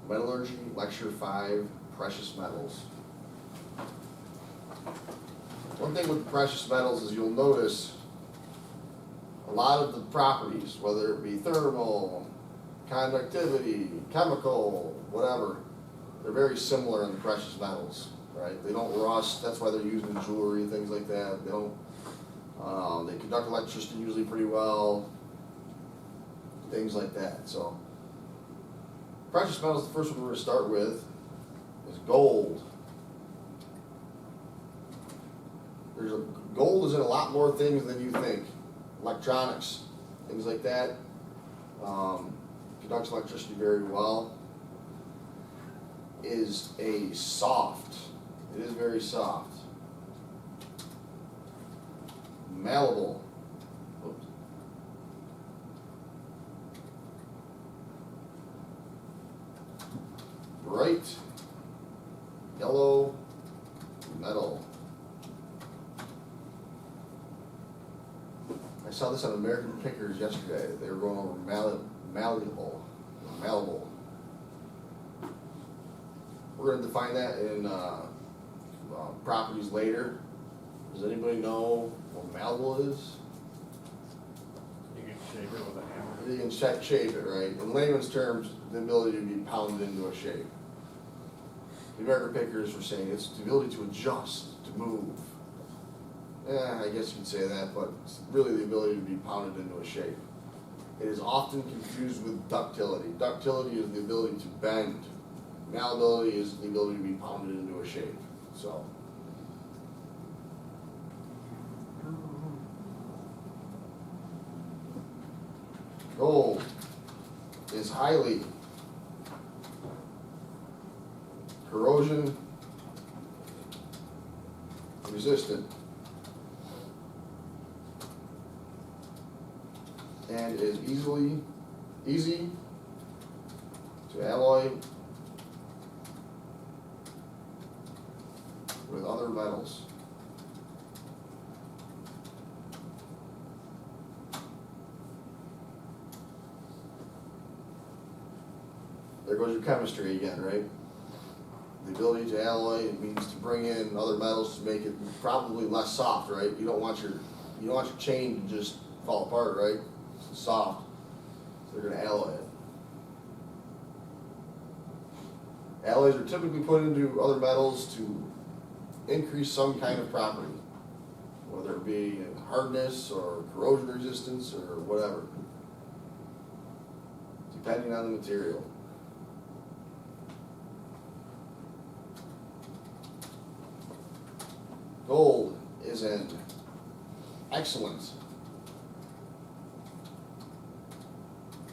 Metallurgy Lecture 5, Precious Metals. One thing with the precious metals is you'll notice a lot of the properties, whether it be thermal, conductivity, chemical, whatever, they're very similar in the precious metals, right? They don't rust, that's why they're used in jewelry, things like that. They don't, they conduct electricity usually pretty well, things like that. So, precious metals, the first one we're going to start with is gold. Gold is in a lot more things than you think. Electronics, things like that. Conducts electricity very well. Is a soft. It is very soft. Malleable. Oops. Bright yellow metal. I saw this on American Pickers yesterday. They were going over malleable. We're going to define that in properties later. Does anybody know what malleable is? You can shape it with a hammer. You can shape it, right? In layman's terms, the ability to be pounded into a shape. The American Pickers were saying it's the ability to adjust, to move. Yeah, I guess you could say that, but it's really the ability to be pounded into a shape. It is often confused with ductility. Ductility is the ability to bend. Malleability is the ability to be pounded into a shape. So, gold is highly corrosion resistant and is easy to alloy with other metals. There goes your chemistry again, right? The ability to alloy means to bring in other metals to make it probably less soft, right? You don't want your chain to just fall apart, right? It's soft, so they're going to alloy it. Alloys are typically put into other metals to increase some kind of property, whether it be hardness or corrosion resistance or whatever, depending on the material. Gold is an excellent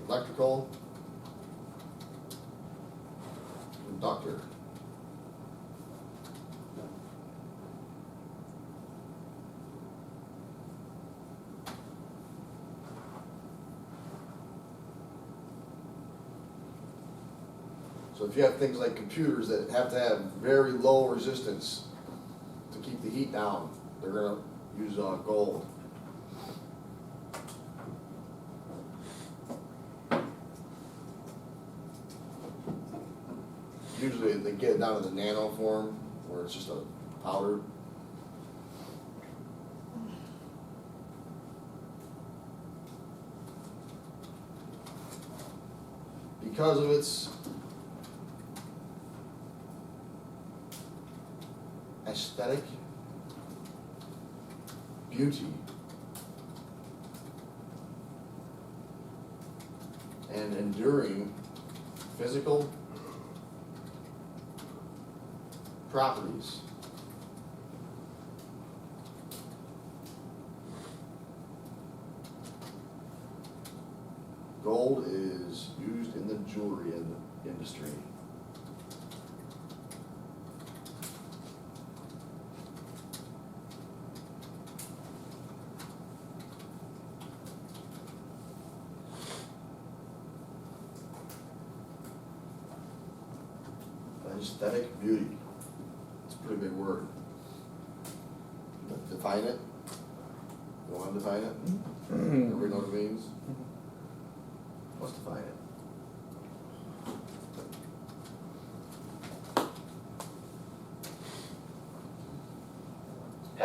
electrical conductor. So if you have things like computers that have to have very low resistance to keep the heat down, they're going to use gold. Usually they get it down to the nano form, where it's just a powder. Because of its aesthetic beauty and enduring physical properties, gold is used in the jewelry industry. Aesthetic beauty. It's a pretty big word. Define it. You want to define it? Everybody know what it means? Let's define it.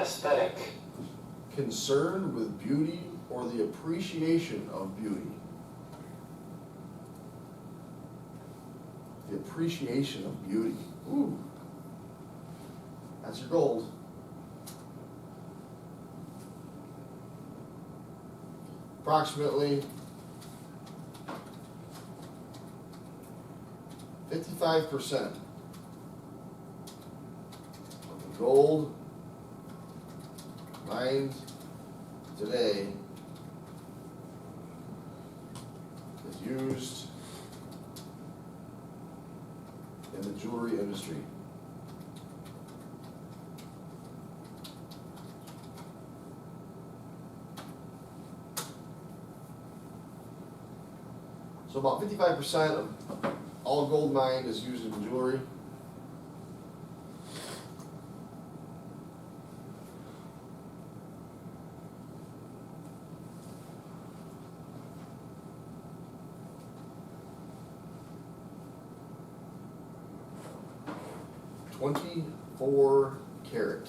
aesthetic. Concerned with beauty or the appreciation of beauty. The appreciation of beauty. Ooh. That's your gold. Approximately 55% of the gold mined today is used in the jewelry industry. So about 55% of all gold mined is used in jewelry. .24 carat.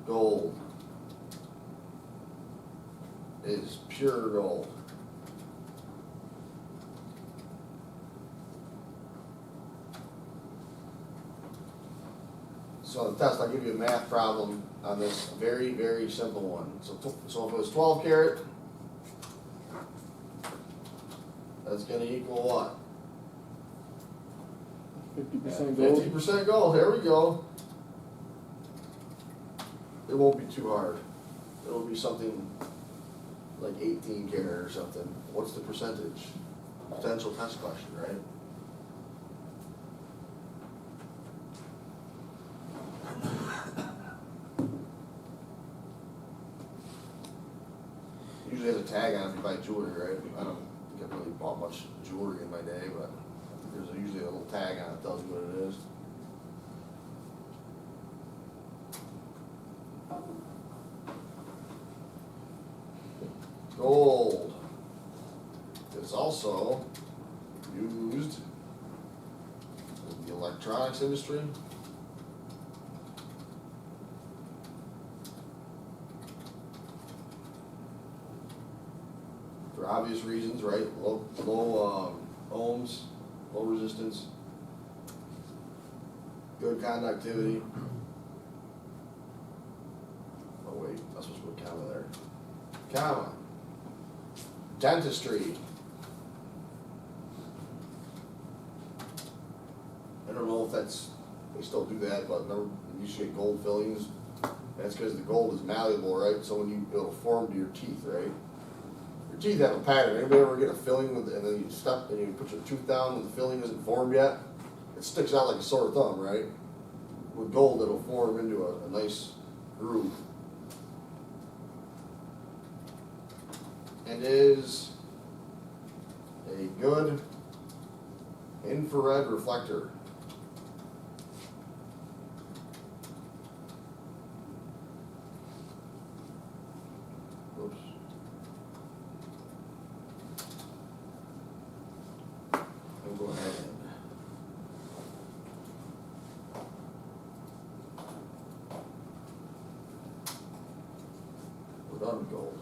Gold is pure gold. So on the test, I'll give you a math problem on this very, very simple one. So if it was 12 carat, that's going to equal what? 50% gold. 50% gold. There we go. It won't be too hard. It'll be something like 18 carat or something. What's the percentage? Potential test question, right? Usually has a tag on it if you buy jewelry, right? I don't think I've really bought much jewelry in my day, but there's usually a little tag on it that tells you what it is. Gold is also used in the electronics industry. For obvious reasons, right? Low ohms, low resistance, good conductivity. Oh wait, that's supposed to put a comma there. Comma. Dentistry. I don't know if they still do that, but you usually get gold fillings. That's because the gold is malleable, right? So when it'll form to your teeth, right? Your teeth have a pattern. Anybody ever get a filling and then you step and you put your tooth down and the filling isn't formed yet? It sticks out like a sore thumb, right? With gold, it'll form into a nice groove. And is a good infrared reflector. Oops. I'll go ahead and we're done with gold.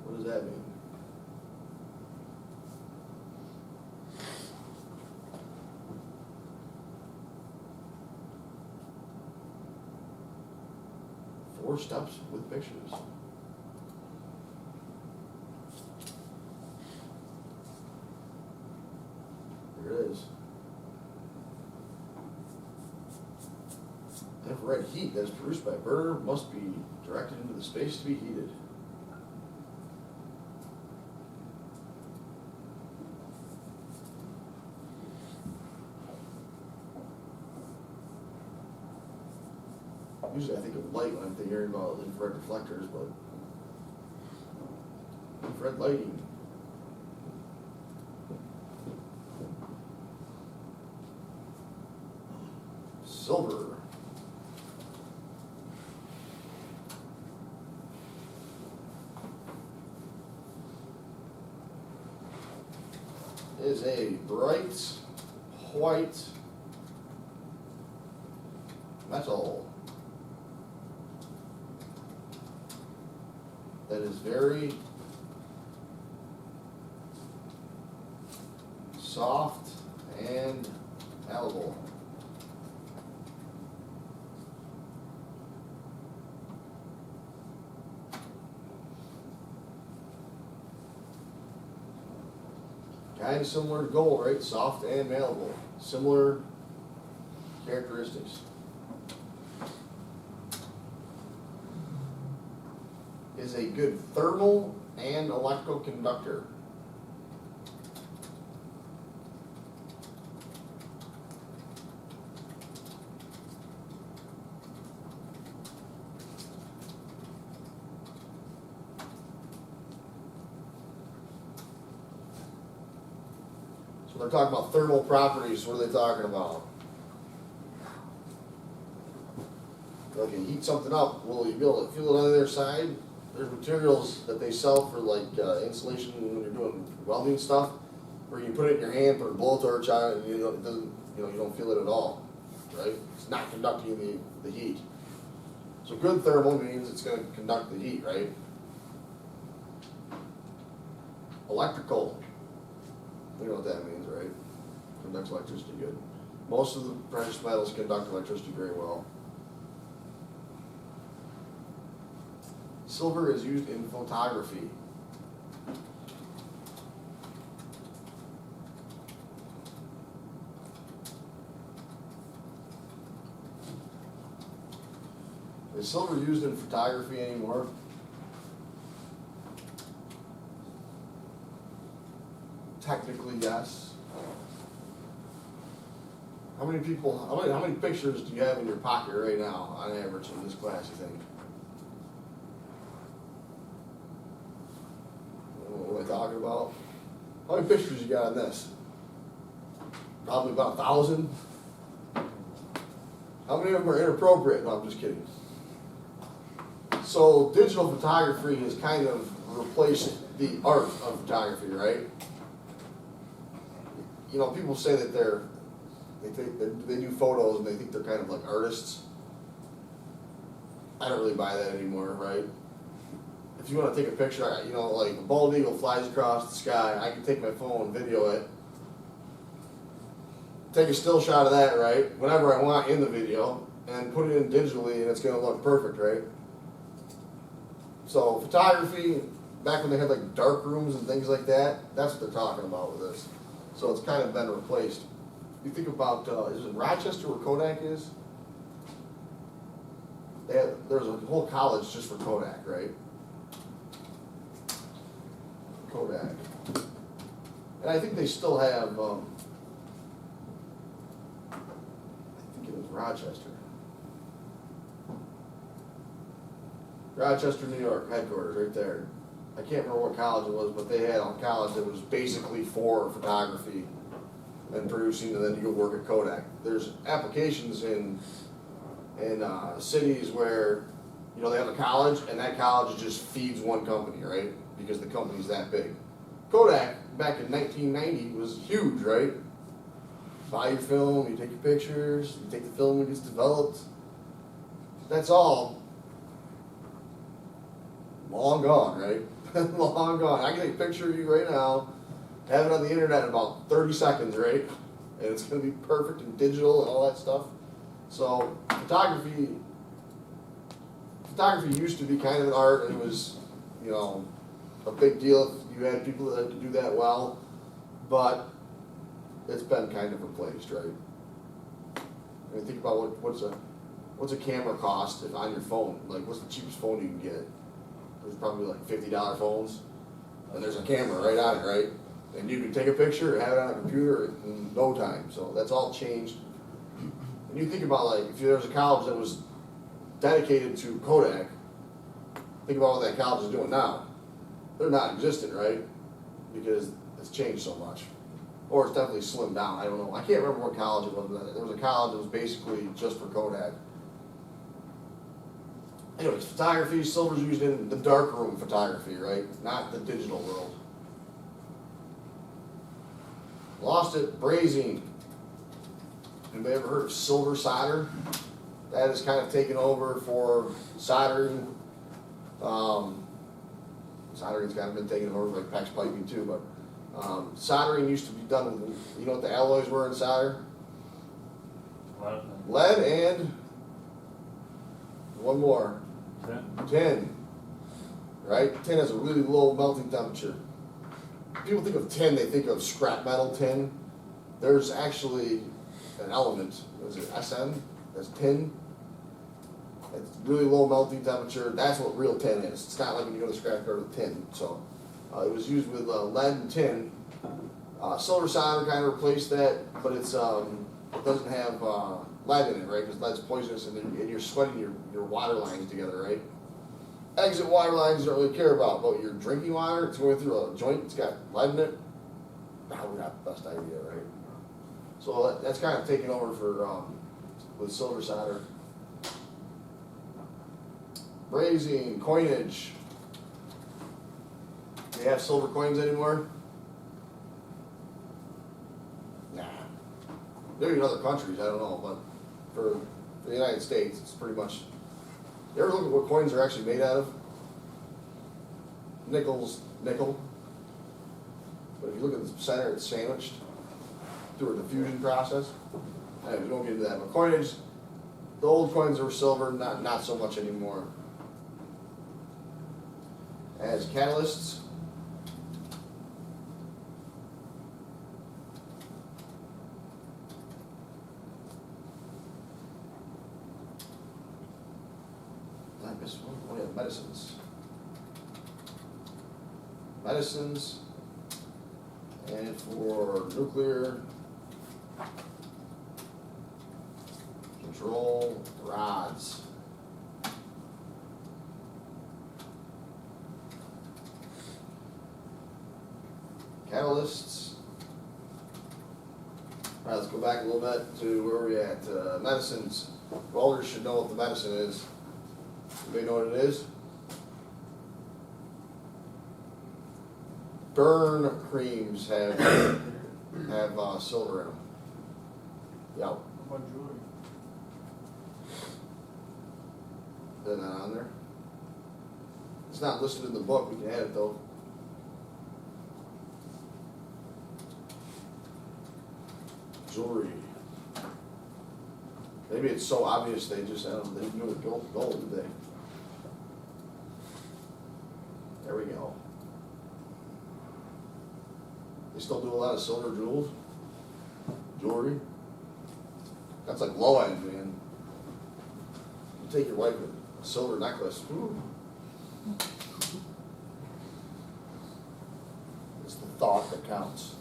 What does that mean? Four steps with pictures. There it is. Infrared heat that is produced by a burner must be directed into the space to be heated. Usually I think of light when I'm hearing about infrared reflectors, but infrared lighting. Silver. is a bright white metal that is very soft and malleable. Kind of similar to gold, right? Soft and malleable. Similar characteristics. Is a good thermal and electrical conductor. So they're talking about thermal properties. What are they talking about? If you heat something up, will you be able to feel it on the other side? There's materials that they sell for like insulation when you're doing welding stuff, where you put it in your hand, put a blowtorch on it, and it doesn't, you don't feel it at all, right? It's not conducting the heat. So good thermal means it's going to conduct the heat, right? Electrical, you know what that means, right? Conducts electricity good. Most of the precious metals conduct electricity very well. Silver is used in photography. Is silver used in photography anymore? Technically, yes. How many people, how many pictures do you have in your pocket right now, on average, in this class, you think? What am I talking about? How many pictures you got on this? Probably about 1,000. How many of them are inappropriate? No, I'm just kidding. So digital photography has kind of replaced the art of photography, right? You know, people say that they think that they do photos and they think they're kind of like artists. I don't really buy that anymore, right? If you want to take a picture, you know, like a bald eagle flies across the sky, I can take my phone, video it, take a still shot of that, right, whenever I want in the video, and put it in digitally, and it's going to look perfect, right? So photography, back when they had like dark rooms and things like that, that's what they're talking about with this. So it's kind of been replaced. You think about, is it Rochester where Kodak is? There's a whole college just for Kodak, right? Kodak. And I think they still have, I think it was Rochester. Rochester, New York, headquarters, right there. I can't remember what college it was, but they had a college that was basically for photography and producing, and then you go work at Kodak. There's applications in cities where, you know, they have a college, and that college just feeds one company, right? Because the company's that big. Kodak, back in 1990, was huge, right? Buy your film, you take your pictures, you take the film when it's developed. That's all long gone, right? Long gone. I can take a picture of you right now, have it on the internet in about 30 seconds, right? And it's going to be perfect and digital and all that stuff. So photography used to be kind of an art, and it was, you know, a big deal if you had people that could do that well, but it's been kind of replaced, right? I mean, think about what's a camera cost if on your phone? Like, what's the cheapest phone you can get? There's probably like $50 phones, and there's a camera right on it, right? And you can take a picture and have it on a computer in no time. So that's all changed. And you think about, like, if there's a college that was dedicated to Kodak, think about what that college is doing now. They're not existent, right? Because it's changed so much. Or it's definitely slimmed down, I don't know. I can't remember what college it was, but there was a college that was basically just for Kodak. Anyways, photography, silver's used in the darkroom photography, right? Not the digital world. Lost it. Brazing. Anybody ever heard of silver solder? That has kind of taken over for soldering. Soldering's kind of been taken over by PEX piping too, but soldering used to be done with, you know what the alloys were in solder? Lead. Lead and one more. Tin. Right? Tin has a really low melting temperature. People think of tin, they think of scrap metal tin. There's actually an element, is it SN? That's tin. It's really low melting temperature. That's what real tin is. It's not like when you go to scrap yard with tin. So it was used with lead and tin. Silver solder kind of replaced that, but it's it doesn't have lead in it, right? Because lead's poisonous, and you're sweating your water lines together, right? Exit water lines you don't really care about, but your drinking water, it's going through a joint, it's got lead in it. Probably not the best idea, right? So that's kind of taken over for with silver solder. Brazing, coinage. Do you have silver coins anymore? Nah. Maybe in other countries, I don't know, but for the United States, it's pretty much. You ever look at what coins are actually made out of? Nickel's nickel. But if you look at the center, it's sandwiched through a diffusion process. Anyway, we won't get into that. But coinage, the old coins were silver, not so much anymore. As catalysts, I missed one. Oh yeah, medicines. Medicines, and for nuclear control rods. Catalysts. All right, let's go back a little bit to where we're at. Medicines. Welders should know what the medicine is. Anybody know what it is? Burn creams have silver in them. Yep. What about jewelry? Is that not on there? It's not listed in the book. We can add it though. Jewelry. Maybe it's so obvious they just, I don't know, they didn't know the gold, did they? There we go. They still do a lot of silver jewels, jewelry. That's like low end, man. You take your wife with a silver necklace. Whew. It's the thought that counts.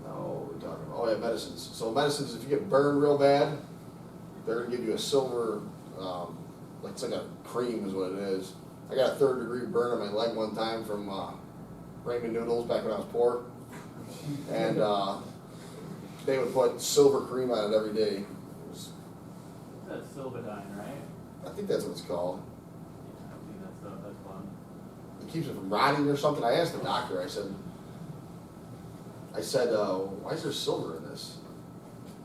No, we're talking about, oh yeah, medicines. So medicines, if you get burned real bad, they're gonna give you a silver, like it's like a cream is what it is. I got a 3rd degree burn on my leg one time from ramen noodles back when I was poor. And they would put silver cream on it every day. That's Silvadine, right? I think that's what it's called. Yeah, I think that's fun. It keeps it from rotting or something. I asked the doctor, I said, why is there silver in this?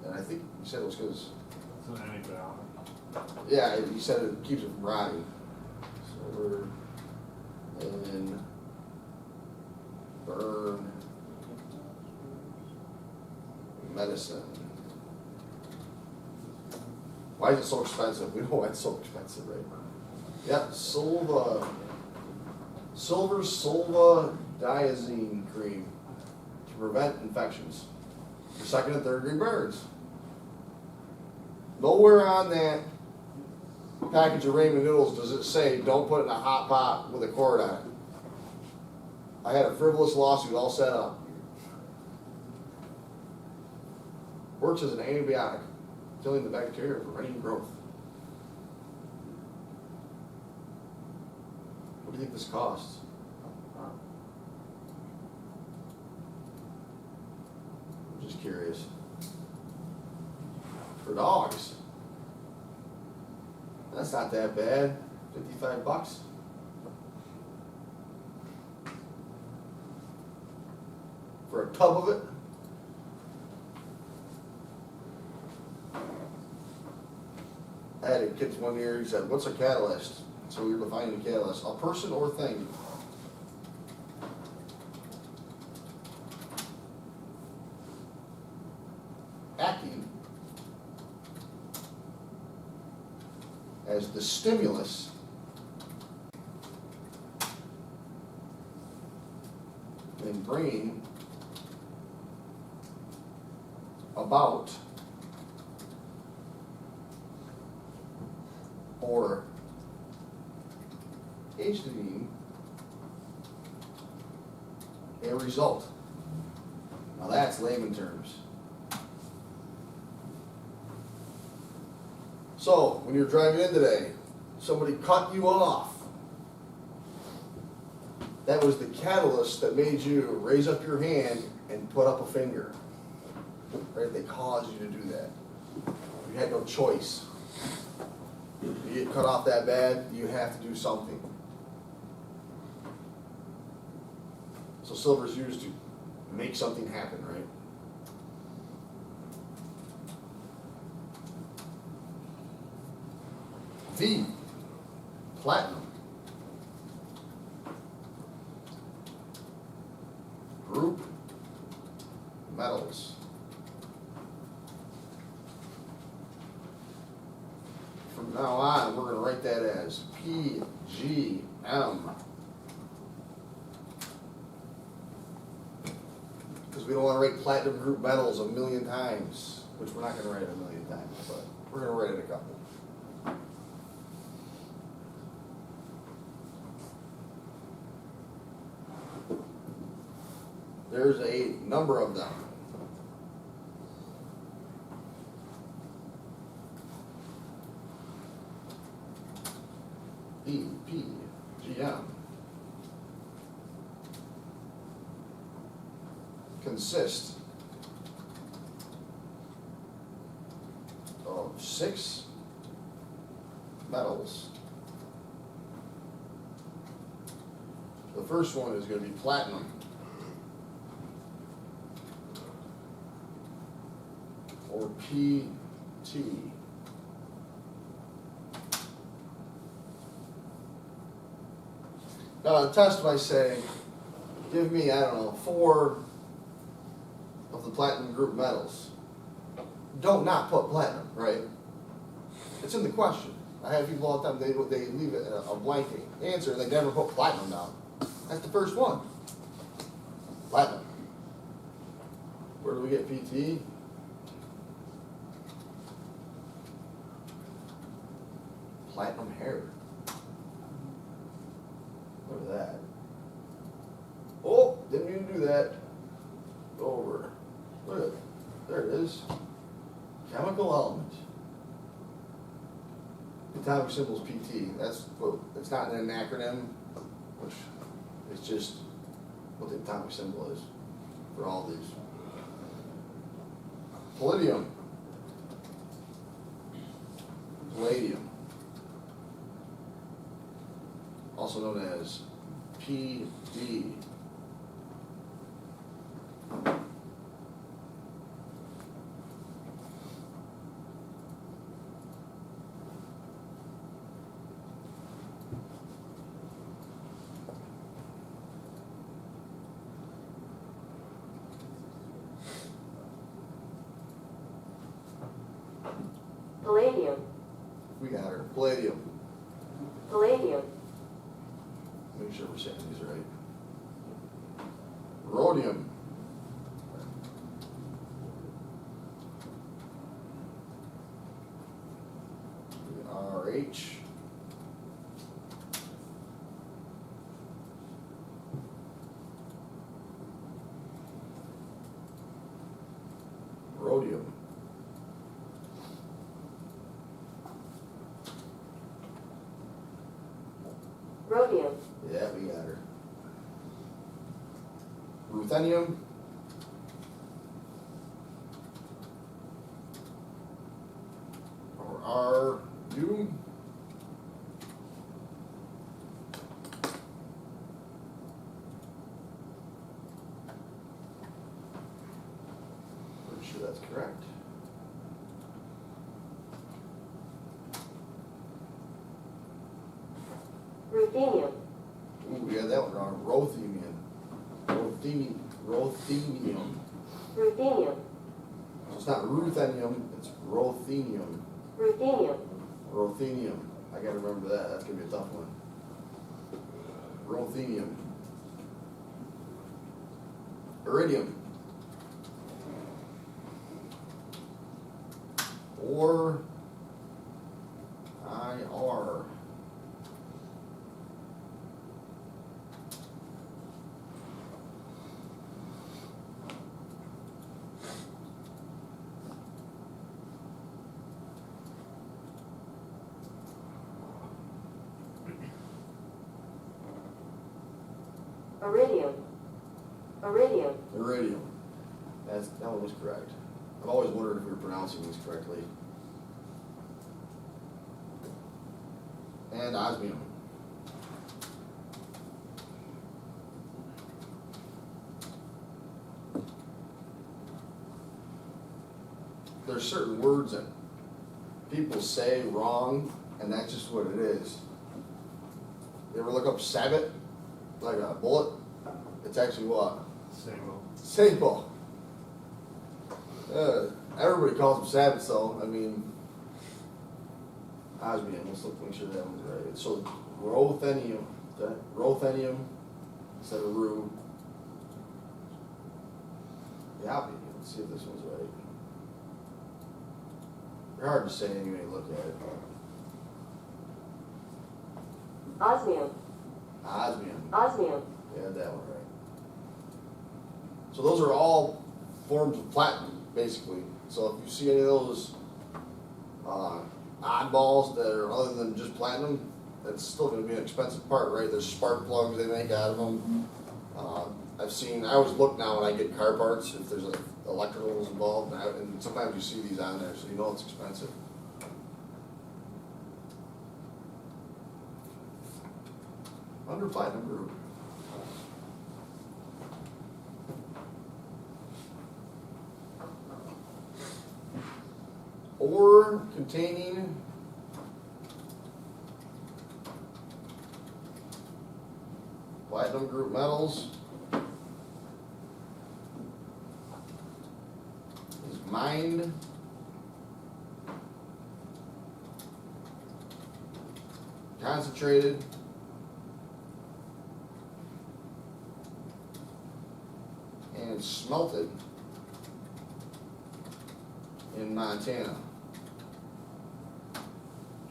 And I think he said it was because, It's an antibiotic. yeah, he said it keeps it from rotting. Silver and burn medicine. Why is it so expensive? We know why it's so expensive, right? Yeah, silver diazine cream to prevent infections for 2nd and 3rd degree burns. Nowhere on that package of ramen noodles does it say don't put it in a hot pot with a cord on it. I had a frivolous lawsuit all set up. Works as an antibiotic, killing the bacteria and preventing growth. What do you think this costs? I'm just curious. For dogs. That's not that bad. $55. for a tub of it. I had a kid one year, he said, what's a catalyst? So we were defining a catalyst, a person or thing. Acting as the stimulus and bringing about or hastening a result. Now that's layman terms. So when you're driving in today, somebody cut you off. That was the catalyst that made you raise up your hand and put up a finger. Right? They caused you to do that. You had no choice. You get cut off that bad, you have to do something. So silver is used to make something happen, right? V, platinum. Group metals. From now on, we're going to write that as PGM. Because we don't want to write platinum group metals a million times, which we're not going to write a million times, but we're going to write it a couple. There's a number of them. E, P, G, M. Consist of 6 metals. The first one is going to be platinum. Or PT. Now on the test I say, give me, I don't know, 4 of the platinum group metals. Don't not put platinum, right? It's in the question. I have people all the time, they leave it a blank answer, they never put platinum down. That's the first one. Platinum. Where do we get PT? Platinum hair. Look at that. Oh, didn't mean to do that. Over. Look at it. There it is. Chemical element. The atomic symbol is PT. That's what, it's not an acronym, which it's just what the atomic symbol is for all these. Palladium. Palladium. Also known as PD. Palladium. We got her. Palladium. Palladium. Make sure we're saying these right. Rhodium. RH. Rhodium. Rhodium. Yeah, we got her. Ruthenium. Or RU. sure that's correct. Ruthenium. Ooh, we got that one wrong. Rothenium. Rothenium. Ruthenium. So it's not ruthenium, it's rothenium. Ruthenium. Rothenium. I gotta remember that. That's gonna be a tough one. Rothenium. Iridium. Or IR. Iridium. Iridium. Iridium. That one was correct. I've always wondered if we were pronouncing these correctly. And osmium. There's certain words that people say wrong, and that's just what it is. You ever look up sabot, like a bullet? It's actually what? Sable. Sable. Everybody calls them sabots, though. I mean, osmium. Let's look, make sure that one's right. So rothenium, rothenium instead of ru. Yeah, let's see if this one's right. They're hard to say anyway. Look at it. Osmium. Osmium. Osmium. Yeah, that one right. So those are all forms of platinum, basically. So if you see any of those oddballs that are other than just platinum, that's still going to be an expensive part, right? There's spark plugs they make out of them. I always look now when I get car parts if there's like electricals involved, and sometimes you see these on there, so you know it's expensive. Under platinum group. Ore containing platinum group metals is mined concentrated and smelted in Montana.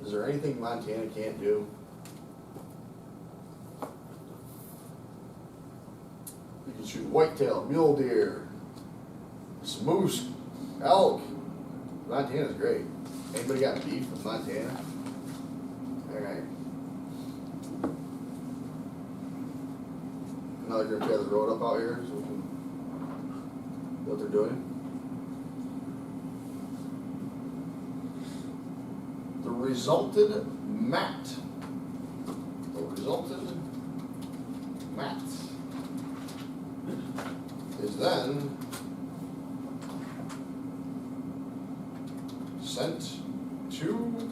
Is there anything Montana can't do? You can shoot whitetail, mule deer, moose, elk. Montana's great. Anybody got beef with Montana? Alright. Now they're gonna tear the road up out here so we can see what they're doing. The resulted mat is then sent to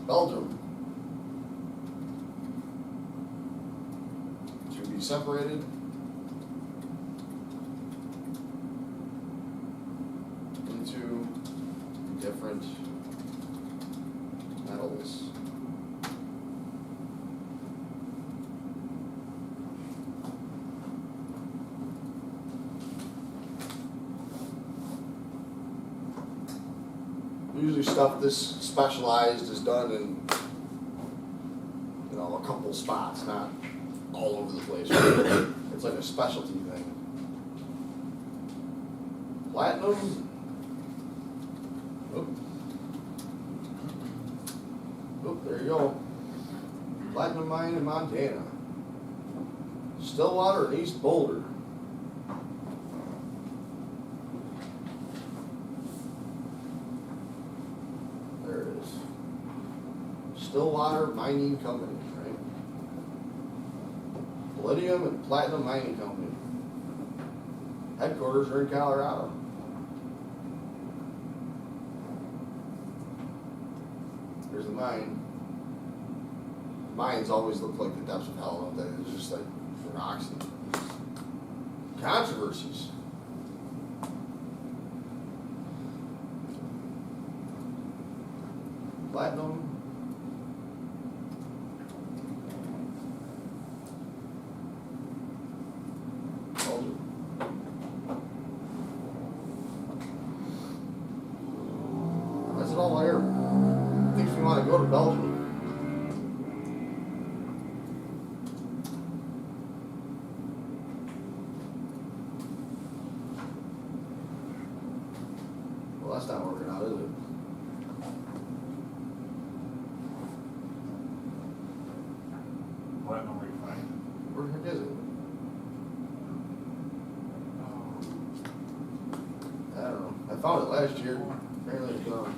Belgium to be separated into different metals. Usually stuff this specialized is done in, a couple spots, not all over the place. It's like a specialty thing. Platinum. Oop, there you go. Platinum mine in Montana. Stillwater and East Boulder. There it is. Stillwater Mining Company, right? Palladium and Platinum Mining Company. Headquarters are in Colorado. Whereas the mine, mines always look like the depths of hell, don't they? It's just like rocks and controversies. Platinum. Belgium. That's it all there. I think if you want to go to Belgium, well, that's not working out, is it? Platinum refined. Where the heck is it? I don't know. I found it last year. Apparently it's gone.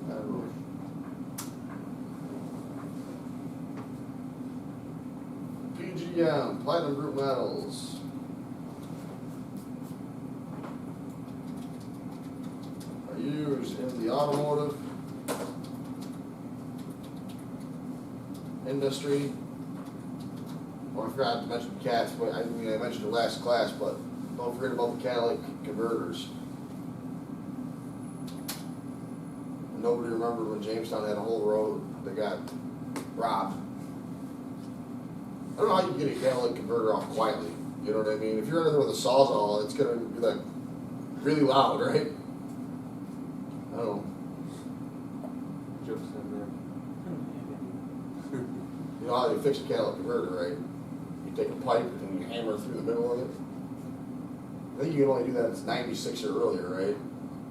I don't know. PGM, platinum group metals. Are used in the automotive industry. Oh, I forgot to mention cats, but I mean I mentioned it last class, but don't forget about the catalytic converters. Nobody remembered when Jamestown had a whole road that got robbed. I don't know how you get a catalytic converter off quietly. You know what I mean? If you're under there with a sawzall, it's gonna be like really loud, right? I don't know. Jokes in there. You know how they fix a catalytic converter, right? You take a pipe and you hammer through the middle of it. I think you can only do that if it's 96 or earlier, right?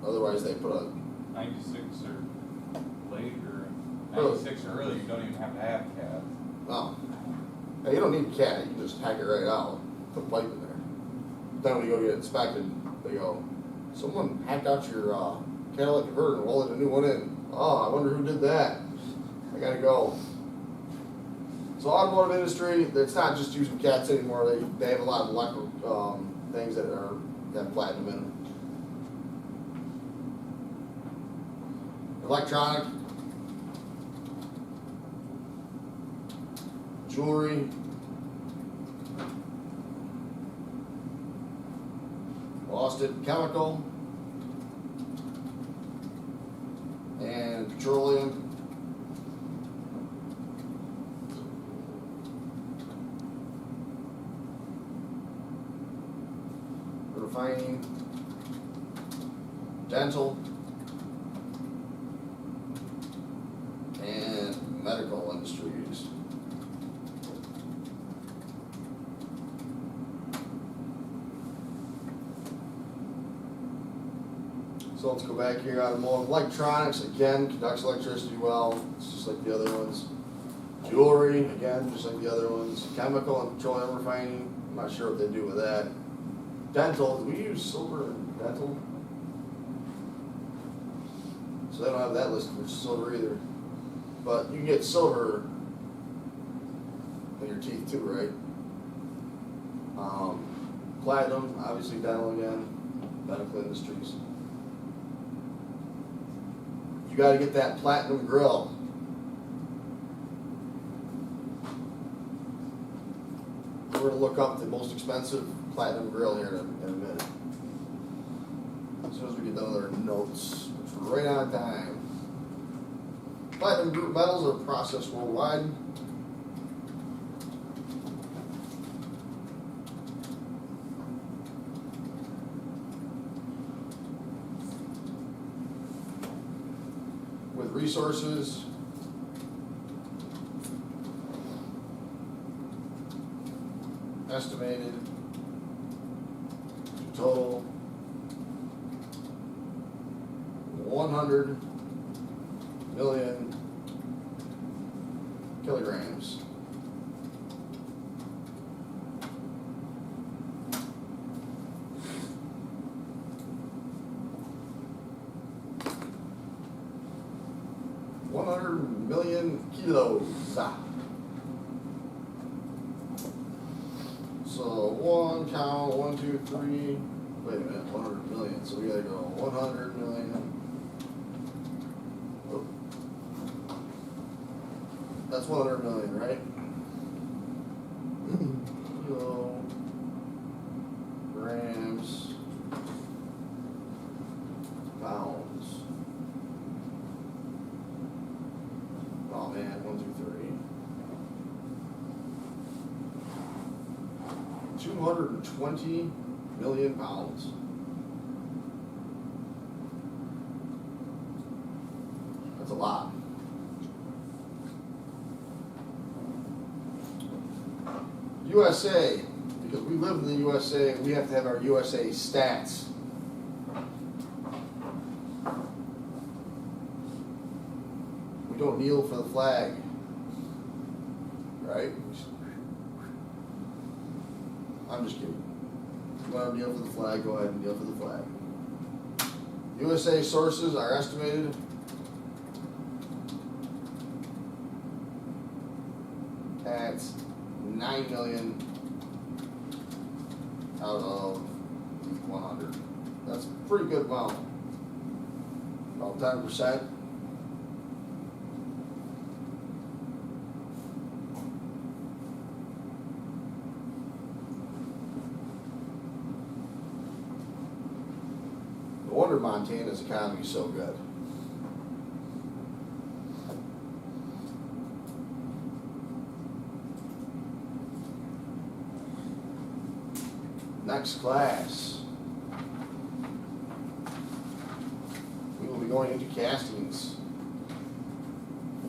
Otherwise, they put a 96 or later, Really? 96 or earlier, you don't even have to have cats. no. Hey, you don't need a cat. You can just hack it right out. Put a pipe in there. Then when you go get it inspected, they go, "Someone hacked out your catalytic converter and welded a new one in. Oh, I wonder who did that. I gotta go." So automotive industry, it's not just using cats anymore. They have a lot of electrical things that have platinum in them. Electronic, jewelry, lost it, chemical, and petroleum. Refining, dental, and medical industries. So let's go back here. Automotive electronics, again, conducts electricity well. It's just like the other ones. Jewelry, again, just like the other ones. Chemical and petroleum refining, I'm not sure what they do with that. Dental, do we use silver in dental? So they don't have that listed for silver either. But you can get silver in your teeth too, right? Platinum, obviously dental again, medical industries. You gotta get that platinum grill. We're gonna look up the most expensive platinum grill here in a minute. As soon as we get done with our notes, which we're right on time. Platinum group metals are processed worldwide. With resources estimated to total 100 million kilograms. $100 million kilos. So one count, 1, 2, 3. Wait a minute, 100 million. So we gotta go 100 million. Oh, That's 100 million, right? Kilograms, pounds. Oh man, 1, 2, 3. 220 million pounds. That's a lot. USA, because we live in the USA, we have to have our USA stats. We don't kneel for the flag, right? I'm just kidding. If you want to kneel for the flag, go ahead and kneel for the flag. USA sources are estimated at 9 million out of 100. That's a pretty good amount. About 10%. No wonder Montana's economy is so good. Next class, we will be going into castings.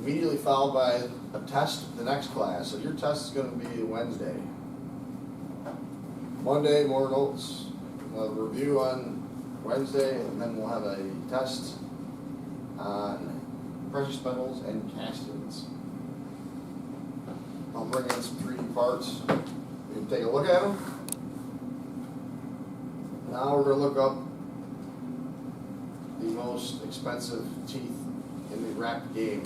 Immediately followed by a test the next class. So your test is going to be Wednesday. Monday, more notes. We'll have a review on Wednesday, and then we'll have a test on precious metals and castings. I'll bring in some 3D parts. You can take a look at them. Now we're going to look up the most expensive teeth in the rap game.